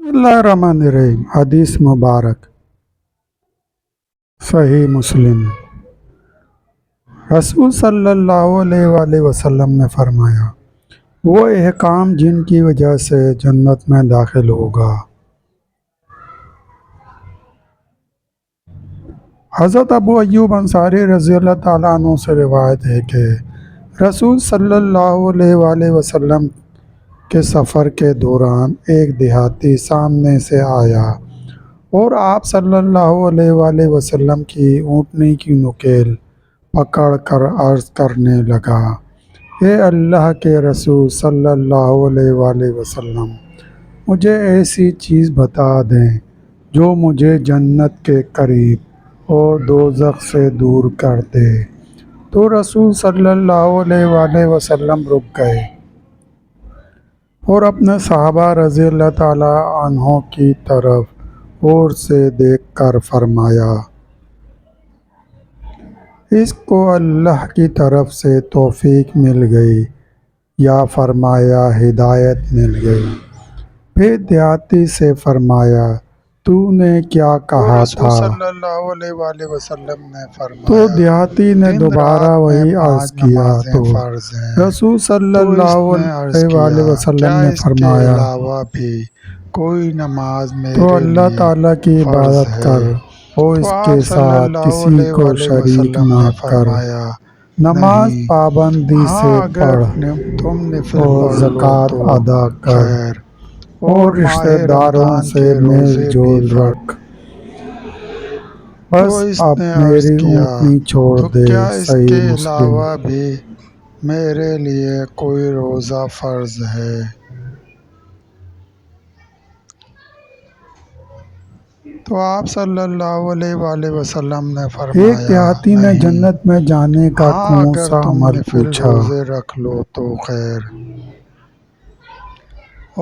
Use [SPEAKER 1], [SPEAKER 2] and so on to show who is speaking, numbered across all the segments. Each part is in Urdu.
[SPEAKER 1] اللہ الرحمن الرحیم۔ حدیث مبارک صحیح مسلم۔ رسول صلی اللہ علیہ وآلہ وسلم نے فرمایا، وہ احکام جن کی وجہ سے جنت میں داخل ہوگا۔ حضرت ابو ایوب انصاری رضی اللہ تعالیٰ عنہ سے روایت ہے کہ رسول صلی اللہ علیہ وآلہ وسلم کے سفر کے دوران ایک دیہاتی سامنے سے آیا اور آپ صلی اللہ علیہ وآلہ وسلم کی اونٹنی کی نکیل پکڑ کر عرض کرنے لگا، اے اللہ کے رسول صلی اللہ علیہ وآلہ وسلم، مجھے ایسی چیز بتا دیں جو مجھے جنت کے قریب اور دوزخ سے دور کر دے۔ تو رسول صلی اللہ علیہ وآلہ وسلم رک گئے اور اپنے صحابہ رضی اللہ تعالیٰ عنہ کی طرف غور سے دیکھ کر فرمایا، اس کو اللہ کی طرف سے توفیق مل گئی، یا فرمایا ہدایت مل گئی۔ پھر دیہاتی سے فرمایا، تو نے کیا کہا تھا؟ صلی اللہ علیہ وآلہ وسلم نے فرمایا، تو دیہاتی نے دوبارہ وہی عرض کیا تو رسول صلی اللہ علیہ وآلہ وسلم نے فرمایا، کوئی نماز تو اللہ تعالیٰ کی عبادت کر اور اس کے ساتھ کسی کو شریک نہ کر، نماز پابندی سے پڑھ اور زکوٰۃ ادا کر اور رشتہ داروں سے میل جول رکھ، بس اب میری اونٹنی چھوڑ دے۔ صحیح مسلم۔ بھی میرے لیے کوئی روزہ فرض ہے؟ تو آپ صلی اللہ علیہ وآلہ وسلم نے فرمایا، ایک دیہاتی نے جنت میں جانے کا کون سا عمل پوچھا؟ روزے رکھ لو تو خیر۔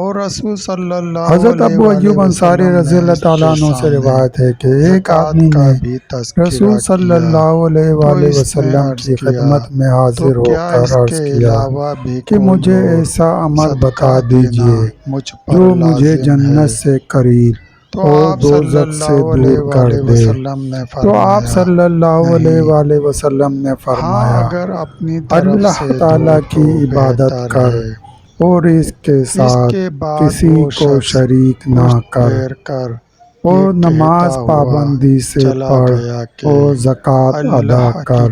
[SPEAKER 1] اور رسول صلی اللہ حضرت ابو ایوب انصاری رضی اللہ تعالیٰ عنہ سے روایت ہے کہ ایک آدمی نے رسول صلی اللہ علیہ وآلہ وسلم کی خدمت میں حاضر ہو کر عرض کیا کہ مجھے ایسا عمل بتا دیجیے جو مجھے جنت سے قریب اور دوزخ سے دور کر دے۔ تو آپ صلی اللہ علیہ وآلہ وسلم نے فرمایا، اللہ تعالیٰ کی عبادت کر اور اس کے ساتھ کسی کو شریک نہ کر اور نماز پابندی سے پڑھ اور زکوٰۃ ادا کر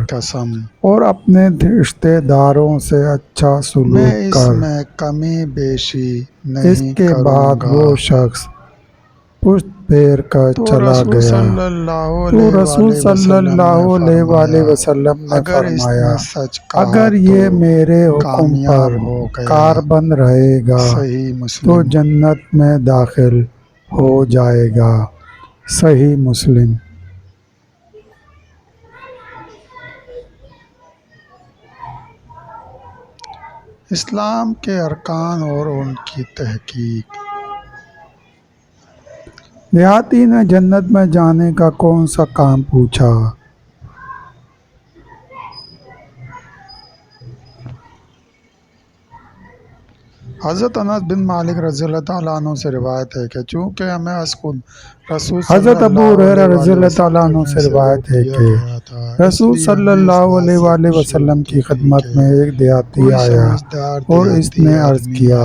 [SPEAKER 1] اور اپنے رشتہ داروں سے اچھا سلوک کر۔ اس کے بعد وہ شخص پشت پھیر کر چلا گیا۔ تو رسول صلی اللہ علیہ وآلہ وسلم نے فرمایا، اگر یہ میرے حکم پر کاربند رہے گا تو جنت میں داخل ہو جائے گا۔ صحیح مسلم۔ اسلام کے ارکان اور ان کی تحقیق۔ دیہاتی نے جنت میں جانے کا کون سا کام پوچھا؟ حضرت انس بن مالک رضی اللہ تعالیٰ عنہ سے روایت ہے کہ چونکہ ہمیں از خود رسول حضرت ابو ہریرہ رضی اللہ تعالیٰ عنہ سے روایت ہے کہ رسول صلی اللہ علیہ وآلہ وسلم کی خدمت میں ایک دیہاتی آیا اور اس نے عرض کیا،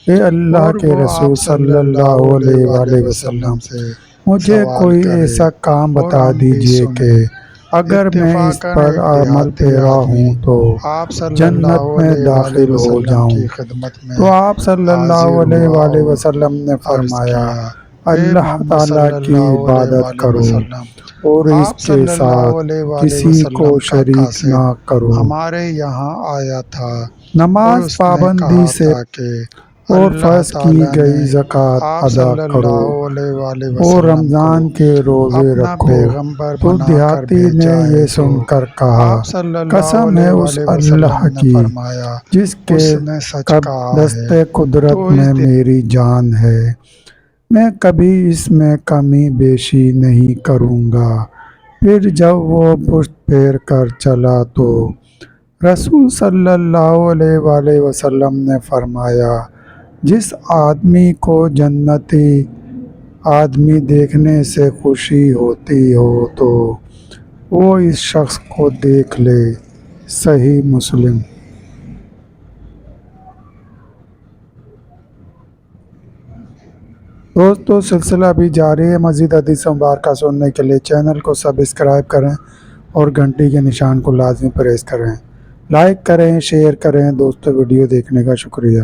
[SPEAKER 1] اے اللہ کے رسول صلی اللہ علیہ وآلہ وسلم، مجھے کوئی ایسا کام بتا دیجیے کہ اگر میں اس پر عمل پیرا ہوں تو جنت میں داخل ہو جاؤں۔ تو آپ صلی اللہ علیہ وآلہ وسلم نے فرمایا، اللہ تعالیٰ کی عبادت کرو اور اس کے ساتھ کسی کو شریک نہ کرو، ہمارے یہاں آیا تھا، نماز پابندی سے اور فرض کی گئی زکوٰۃ ادا کرو اور رمضان کے روزے رکھو۔ تو دیہاتی نے یہ سن کر کہا، قسم ہے اس اللہ کی جس کے دست قدرت میں میری جان ہے، میں کبھی اس میں کمی بیشی نہیں کروں گا۔ پھر جب وہ پشت پھیر کر چلا تو رسول صلی اللہ علیہ وآلہ وسلم نے فرمایا، جس آدمی کو جنتی آدمی دیکھنے سے خوشی ہوتی ہو تو وہ اس شخص کو دیکھ لے۔ صحیح مسلم۔ دوستو سلسلہ بھی جاری ہے۔ مزید حدیث مبارکہ سننے کے لیے چینل کو سبسکرائب کریں اور گھنٹی کے نشان کو لازمی پریس کریں۔ لائک کریں، شیئر کریں۔ دوستو ویڈیو دیکھنے کا شکریہ۔